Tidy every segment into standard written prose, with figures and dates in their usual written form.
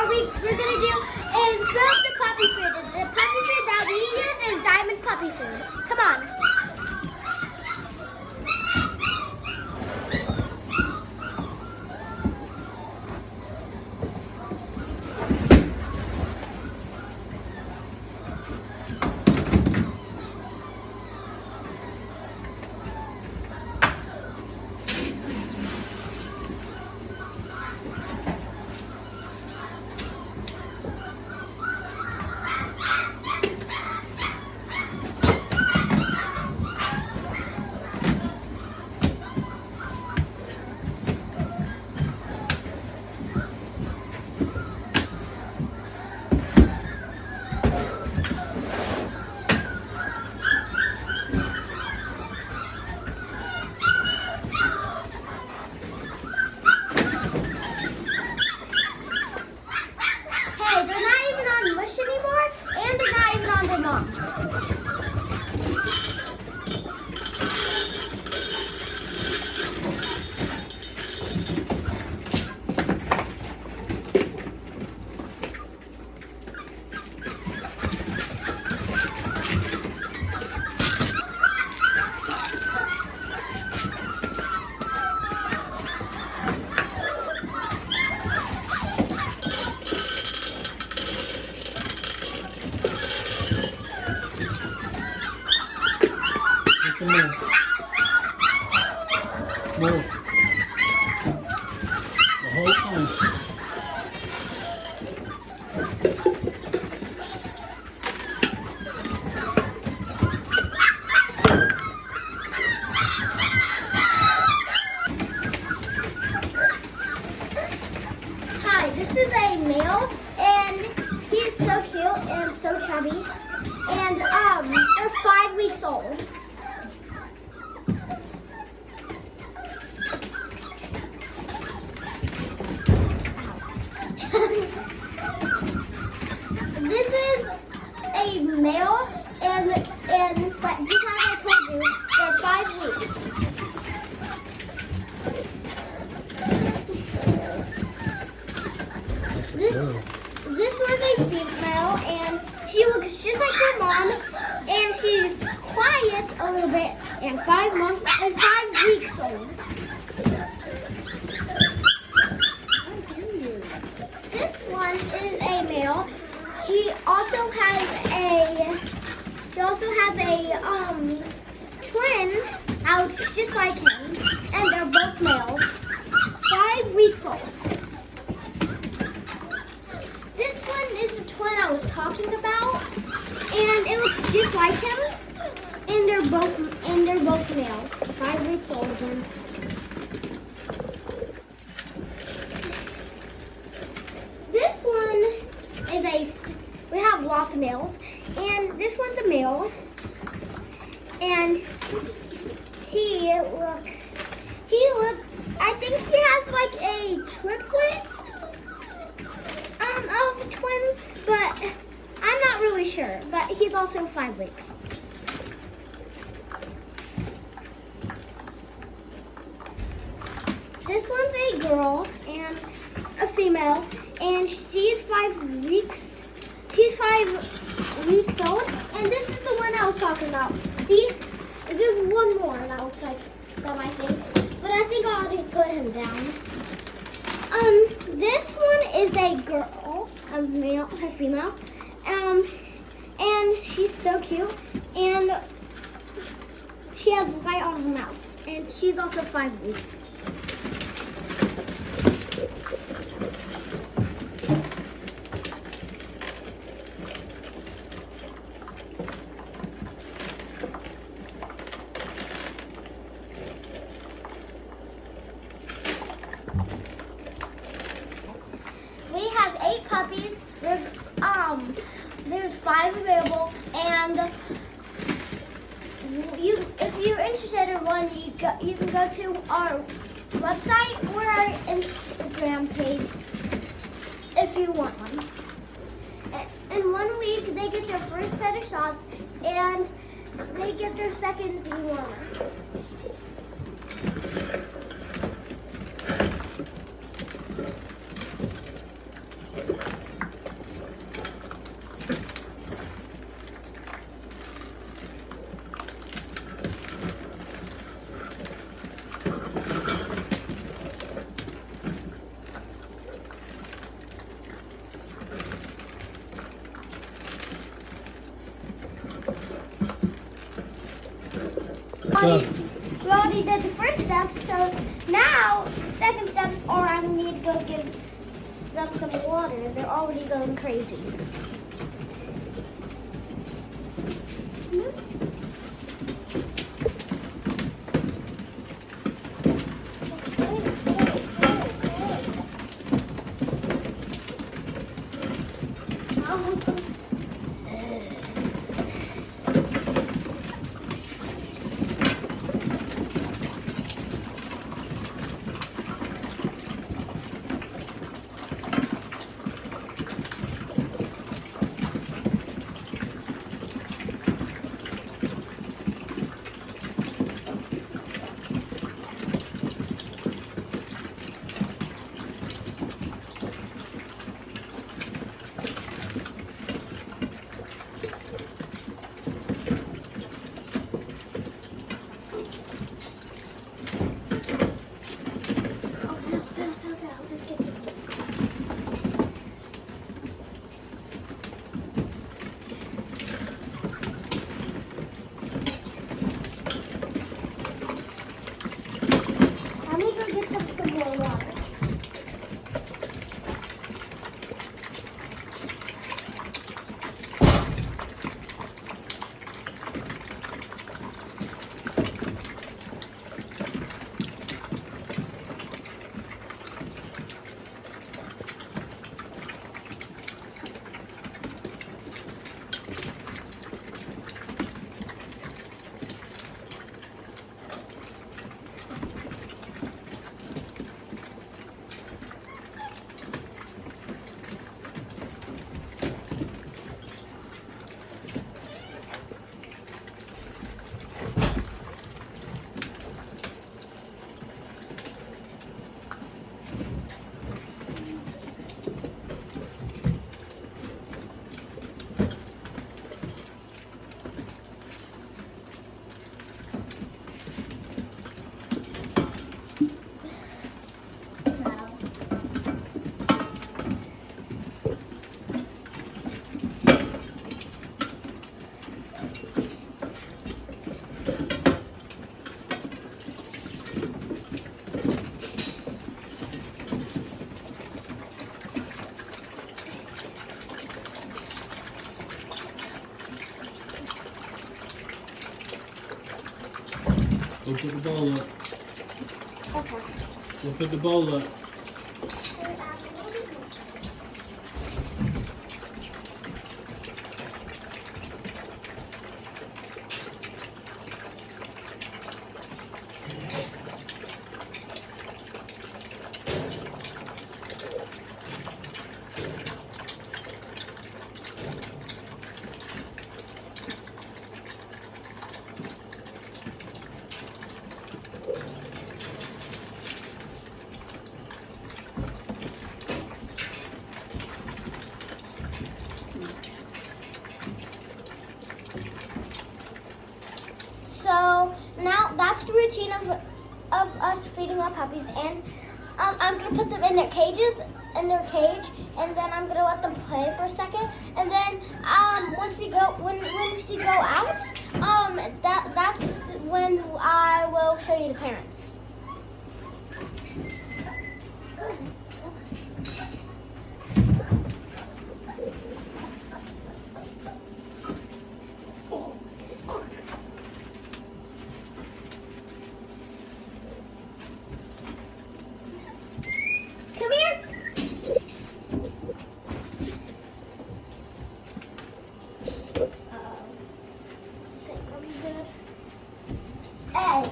we're gonna do is build the puppy food. The puppy food that we use is Diamond's puppy food. Come on. Move. The whole time. Hi, this is a male, and he's so cute and so chubby, and they're 5 weeks old. This is a male, but just as I told you, they're 5 weeks. This was a female, and she looks just like her mom, and she's quiet a little bit, and 5 weeks old. This one is a male. He also has a twin out just like him, and they're both males. 5 weeks old. This one is the twin I was talking about, and it looks just like him, and they're both males. 5 weeks old again. This one is we have lots of males, and this one's a male, and I think he has like a triplet of twins, but I'm not really sure, but he's also 5 weeks. This one's a girl and a female, and she's 5 weeks. She's 5 weeks old, and this is the one I was talking about. See, there's one more that looks like that I think, but I think I'll already put him down. This one is a girl, a female, and she's so cute, and she has white on her mouth, and she's also 5 weeks. We have 8 puppies. There's 5 available, and if you're interested in one, you can go to our website or our Instagram page if you want one. In 1 week, they get their first set of shots, and they get their second dewormer. we already did the first step, so now the second steps are I need to go give them some water. They're already going crazy. I'll just get this one. Let me go get them some more water. Go put the bowl up. Okay. Go put the bowl up. So now that's the routine of us feeding our puppies, and I'm gonna put them in their cages, and then I'm gonna let them play for a second, and then once we go out, that's when I will show you the parents. Come here. Hey.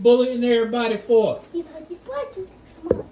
bullying everybody for? He's huggy wuggy. Come on.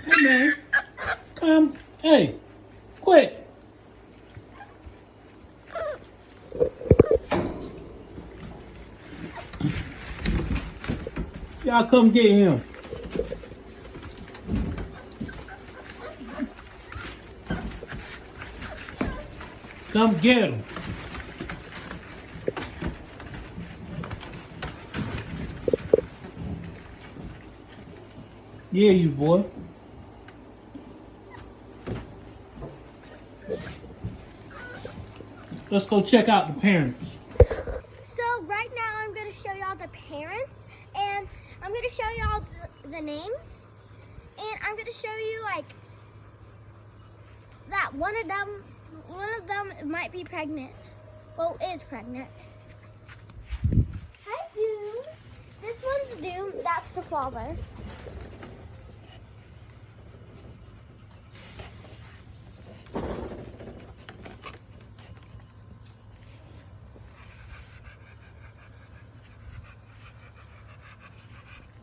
Hey, man. Come. Hey, quit. Y'all come get him. Come get him. Yeah, you boy. Let's go check out the parents. So right now I'm going to show y'all the parents, and I'm going to show y'all the names, and I'm going to show you like that one of them might be pregnant. Well, is pregnant. Hi, Doom. This one's Doom. That's the father.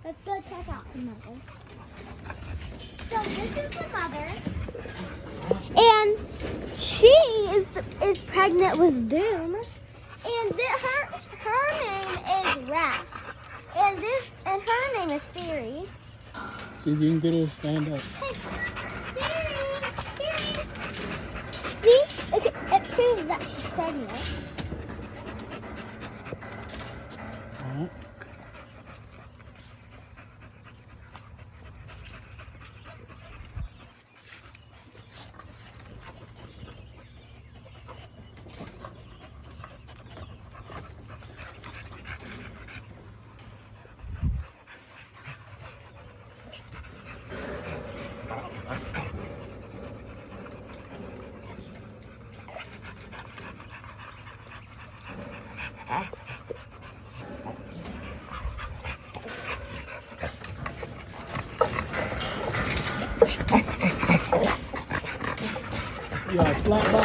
Let's go check out the mother. So this is the mother, and she is pregnant with Doom, and her name is Wrath, and her name is Fury. See if you can get her to stand up. Hey, Fury. See, it proves that she's pregnant. All right. Y'all slap by.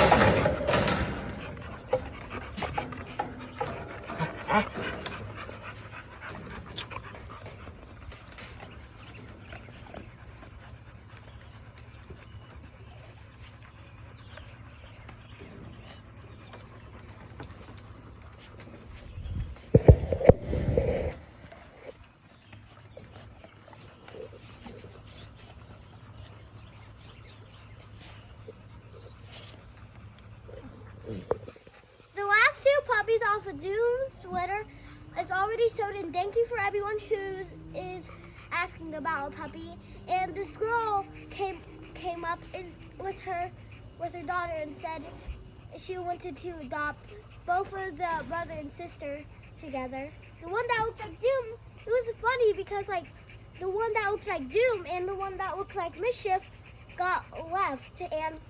The last two puppies off of Doom's sweater is already sold, and thank you for everyone who is asking about a puppy. And this girl came up with her daughter and said she wanted to adopt both of the brother and sister together. The one that looked like Doom, it was funny because like the one that looked like Doom and the one that looked like Mischief got left, and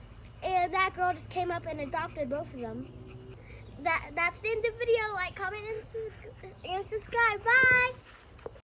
that girl just came up and adopted both of them. That's the end of the video. Like, comment, and subscribe. Bye!